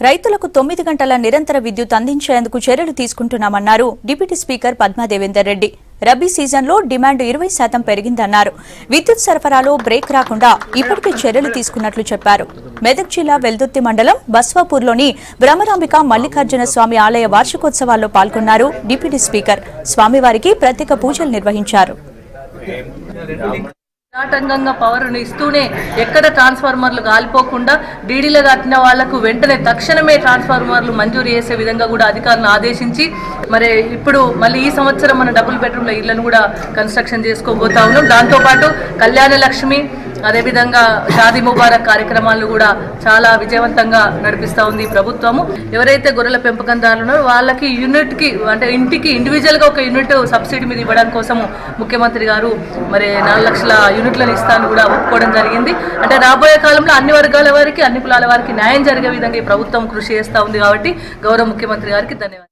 రైతులకు 9 గంటల నిరంతర విద్యుత్ అందించేందుకు చర్యలు తీసుకుంటున్నామన్నారు డిప్యూటీ స్పీకర్ పద్మా దేవేందర్ రెడ్డి. రబీ సీజన్లో డిమాండ్ 20% పెరిగిందన్నారు. విద్యుత్ సరఫరాలో బ్రేక్ రాకుండా ఇప్పటికే చర్యలు తీసుకున్నట్లు చెప్పారు. మెదక్ జిల్లా వెల్దుర్తి మండలం బస్వాపూర్లోని భ్రమరాంబిక మల్లికార్జున స్వామి ఆలయ వార్షికోత్సవాల్లో పాల్గొన్నారు డిప్యూటీ స్పీకర్. స్వామివారికి ప్రత్యేక పూజలు నిర్వహించారు. నాటంగంగా పవర్ ఇస్తూనే ఎక్కడ ట్రాన్స్ఫార్మర్లు కాలిపోకుండా డీడీలో కట్టిన వాళ్లకు వెంటనే తక్షణమే ట్రాన్స్ఫార్మర్లు మంజూరు చేసే విధంగా కూడా అధికారులను ఆదేశించి మరి ఇప్పుడు మళ్ళీ ఈ సంవత్సరం మన డబుల్ బెడ్రూమ్ల ఇళ్లను కూడా కన్స్ట్రక్షన్ చేసుకోబోతా ఉన్నాం. దాంతోపాటు కళ్యాణ లక్ష్మి అదేవిధంగా షాదీ ముబారక్ కార్యక్రమాలు కూడా చాలా విజయవంతంగా నడిపిస్తూ ఉంది ప్రభుత్వము. ఎవరైతే గొర్రెల పెంపకందారులు ఉన్నారో వాళ్ళకి యూనిట్కి అంటే ఇంటికి ఇండివిజువల్గా ఒక యూనిట్ సబ్సిడీ మీద ఇవ్వడం కోసము ముఖ్యమంత్రి గారు మరి 4 లక్షల యూనిట్లను ఇస్తాను కూడా ఒప్పుకోవడం జరిగింది. అంటే రాబోయే కాలంలో అన్ని వర్గాల వారికి అన్ని కులాల వారికి న్యాయం జరిగే విధంగా ఈ ప్రభుత్వం కృషి చేస్తూ ఉంది. కాబట్టి గౌరవ ముఖ్యమంత్రి గారికి ధన్యవాదాలు.